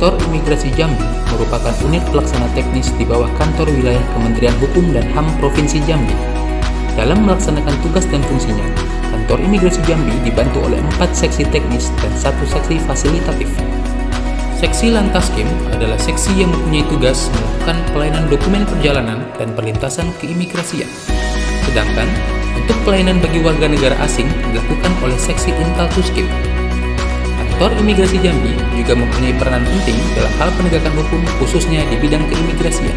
Kantor Imigrasi Jambi merupakan unit pelaksana teknis di bawah Kantor Wilayah Kementerian Hukum dan HAM Provinsi Jambi. Dalam melaksanakan tugas dan fungsinya, Kantor Imigrasi Jambi dibantu oleh 4 seksi teknis dan 1 seksi fasilitatif. Seksi Lantaskim adalah seksi yang mempunyai tugas melakukan pelayanan dokumen perjalanan dan perlintasan keimigrasian. Sedangkan, untuk pelayanan bagi warga negara asing dilakukan oleh seksi Intaltuskim. Kantor Imigrasi Jambi juga mempunyai peranan penting dalam hal penegakan hukum khususnya di bidang keimigrasian.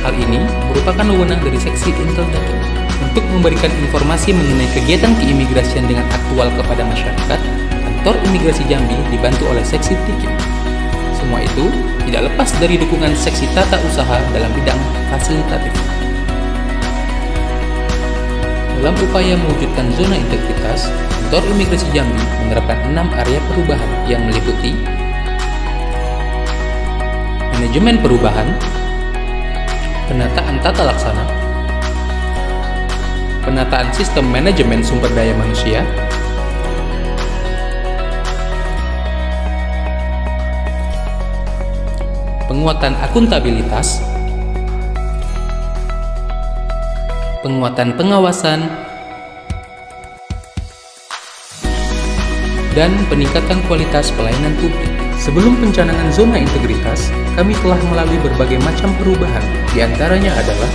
Hal ini merupakan wewenang dari seksi Intaldakim. Untuk memberikan informasi mengenai kegiatan keimigrasian dengan aktual kepada masyarakat, Kantor Imigrasi Jambi dibantu oleh seksi Tikim. Semua itu tidak lepas dari dukungan seksi tata usaha dalam bidang fasilitatif. Dalam upaya mewujudkan zona integritas, Kantor Imigrasi Jambi menerapkan 6 area perubahan yang meliputi manajemen perubahan, penataan tata laksana, penataan sistem manajemen sumber daya manusia, penguatan akuntabilitas, penguatan pengawasan, dan peningkatan kualitas pelayanan publik. Sebelum pencanangan zona integritas, kami telah melalui berbagai macam perubahan. Di antaranya adalah: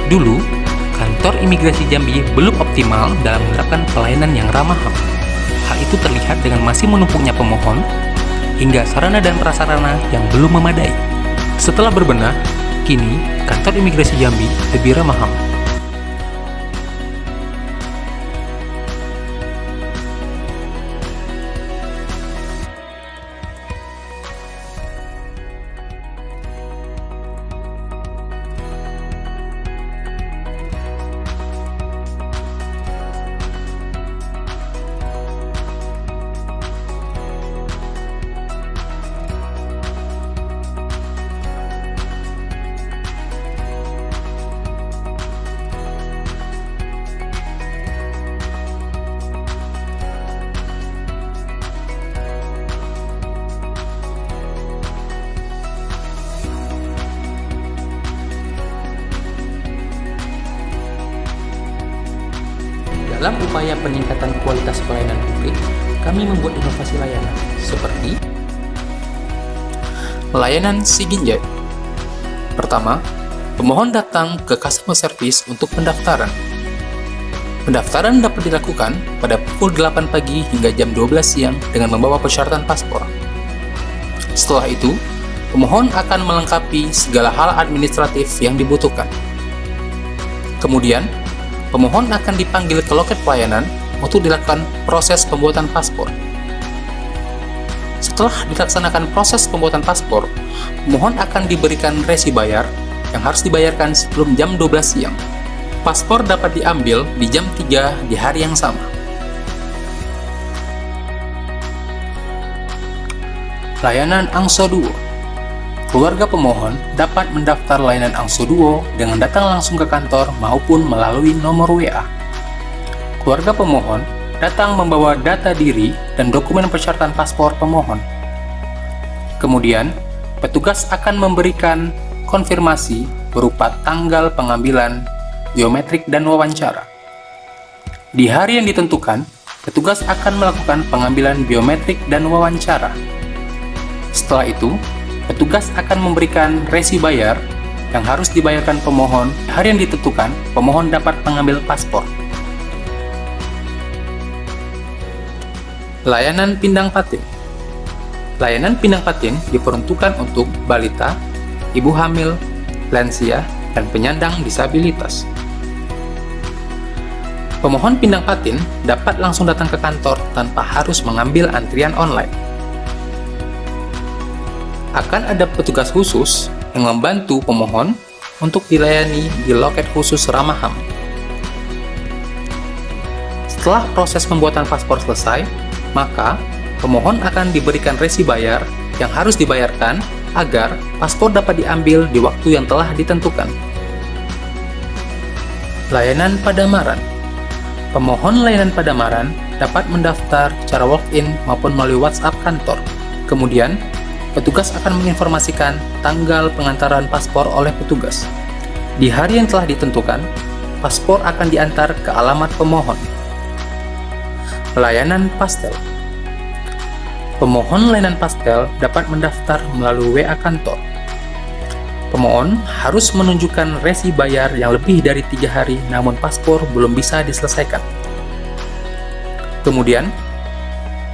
dulu, Kantor Imigrasi Jambi belum optimal dalam menerapkan pelayanan yang ramah HAM. Hal itu terlihat dengan masih menumpuknya pemohon, hingga sarana dan prasarana yang belum memadai. Setelah berbenah, kini Kantor Imigrasi Jambi lebih ramah HAM. Dalam upaya peningkatan kualitas pelayanan publik, kami membuat inovasi layanan seperti layanan Siginjai. Pertama, pemohon datang ke customer service untuk pendaftaran. Pendaftaran dapat dilakukan pada pukul 8 pagi hingga jam 12 siang dengan membawa persyaratan paspor. Setelah itu, pemohon akan melengkapi segala hal administratif yang dibutuhkan. Kemudian, pemohon akan dipanggil ke loket pelayanan untuk dilakukan proses pembuatan paspor. Setelah dilaksanakan proses pembuatan paspor, pemohon akan diberikan resi bayar yang harus dibayarkan sebelum jam 12 siang. Paspor dapat diambil di jam 3 di hari yang sama. Layanan Angso Duo. Keluarga pemohon dapat mendaftar layanan Angso Duo dengan datang langsung ke kantor maupun melalui nomor WA. Keluarga pemohon datang membawa data diri dan dokumen persyaratan paspor pemohon. Kemudian, petugas akan memberikan konfirmasi berupa tanggal pengambilan biometrik dan wawancara. Di hari yang ditentukan, petugas akan melakukan pengambilan biometrik dan wawancara. Setelah itu, petugas akan memberikan resi bayar yang harus dibayarkan pemohon. Hari yang ditentukan, pemohon dapat mengambil paspor. Layanan Pindang Patin. Layanan Pindang Patin diperuntukkan untuk balita, ibu hamil, lansia, dan penyandang disabilitas. Pemohon Pindang Patin dapat langsung datang ke kantor tanpa harus mengambil antrian online. Akan ada petugas khusus yang membantu pemohon untuk dilayani di loket khusus ramah HAM. Setelah proses pembuatan paspor selesai, maka pemohon akan diberikan resi bayar yang harus dibayarkan agar paspor dapat diambil di waktu yang telah ditentukan. Layanan Padamaran. Pemohon layanan Padamaran dapat mendaftar secara walk-in maupun melalui WhatsApp kantor. Kemudian, petugas akan menginformasikan tanggal pengantaran paspor oleh petugas. Di hari yang telah ditentukan, paspor akan diantar ke alamat pemohon. Layanan pastel. Pemohon layanan pastel dapat mendaftar melalui WA kantor. Pemohon harus menunjukkan resi bayar yang lebih dari 3 hari namun paspor belum bisa diselesaikan. Kemudian,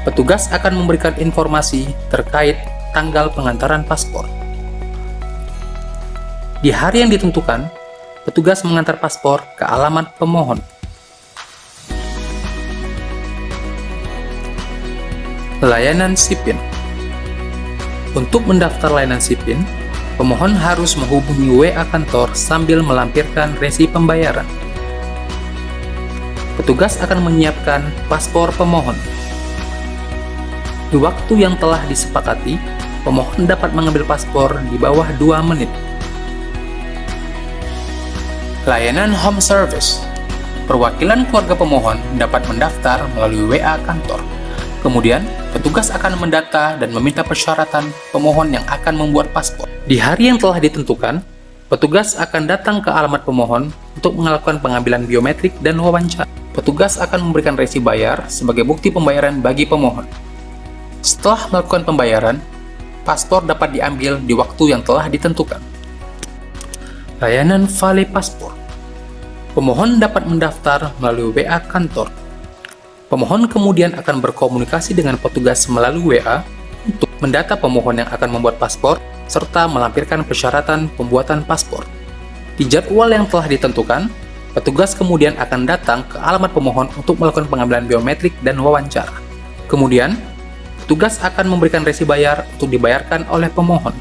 petugas akan memberikan informasi terkait tanggal pengantaran paspor. Di hari yang ditentukan, petugas mengantar paspor ke alamat pemohon. Layanan SIPIN. Untuk mendaftar layanan SIPIN, pemohon harus menghubungi WA kantor sambil melampirkan resi pembayaran. Petugas akan menyiapkan paspor pemohon. Di waktu yang telah disepakati, pemohon dapat mengambil paspor di bawah 2 menit. Layanan home service. Perwakilan keluarga pemohon dapat mendaftar melalui WA kantor. Kemudian, petugas akan mendata dan meminta persyaratan pemohon yang akan membuat paspor. Di hari yang telah ditentukan, petugas akan datang ke alamat pemohon untuk melakukan pengambilan biometrik dan wawancara. Petugas akan memberikan resi bayar sebagai bukti pembayaran bagi pemohon. Setelah melakukan pembayaran, paspor dapat diambil di waktu yang telah ditentukan. Layanan vale paspor. Pemohon dapat mendaftar melalui WA kantor. Pemohon kemudian akan berkomunikasi dengan petugas melalui WA untuk mendata pemohon yang akan membuat paspor serta melampirkan persyaratan pembuatan paspor. Di jadwal yang telah ditentukan, petugas kemudian akan datang ke alamat pemohon untuk melakukan pengambilan biometrik dan wawancara. Kemudian, petugas akan memberikan resi bayar untuk dibayarkan oleh pemohon.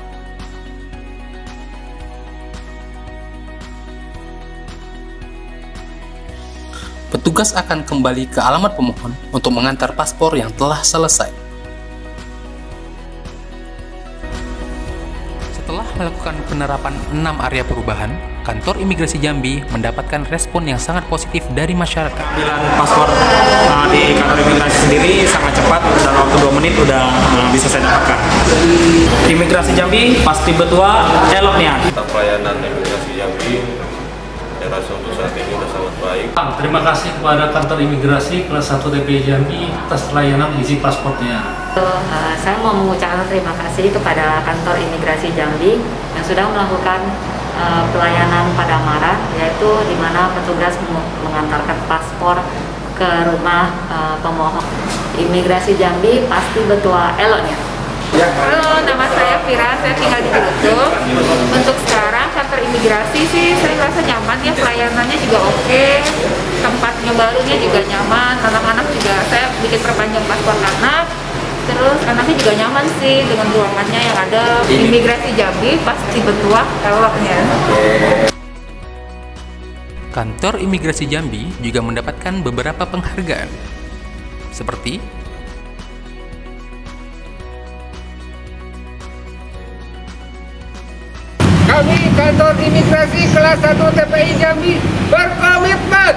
Petugas akan kembali ke alamat pemohon untuk mengantar paspor yang telah selesai. Setelah melakukan penerapan 6 area perubahan, kantor imigrasi Jambi mendapatkan respon yang sangat positif dari masyarakat. Pengambilan paspor di kantor imigrasi sendiri sangat cepat, dalam waktu 2 menit udah bisa saya dapatkan. Imigrasi Jambi pasti betua eloknya. Pelayanan imigrasi Jambi, saya rasa untuk saat ini sudah sangat baik. Terima kasih kepada kantor imigrasi kelas 1 TPI Jambi atas layanan izin paspornya. Saya mau mengucapkan terima kasih kepada kantor imigrasi Jambi yang sudah melakukan pelayanan Padamaran, yaitu di mana petugas mengantarkan paspor ke rumah pemohon. Imigrasi Jambi pasti betua eloknya. Halo, nama saya Fira, saya tinggal di Jeruto. Untuk sekarang kantor imigrasi sih saya rasa nyaman ya, pelayanannya juga oke, tempatnya barunya juga nyaman, anak-anak juga saya bikin perpanjang paspor anak, terus anaknya juga nyaman sih dengan ruangannya yang ada. Imigrasi Jambi pasti betua eloknya. Kantor imigrasi Jambi juga mendapatkan beberapa penghargaan, seperti Kami kantor imigrasi kelas 1 TPI Jambi berkomitmen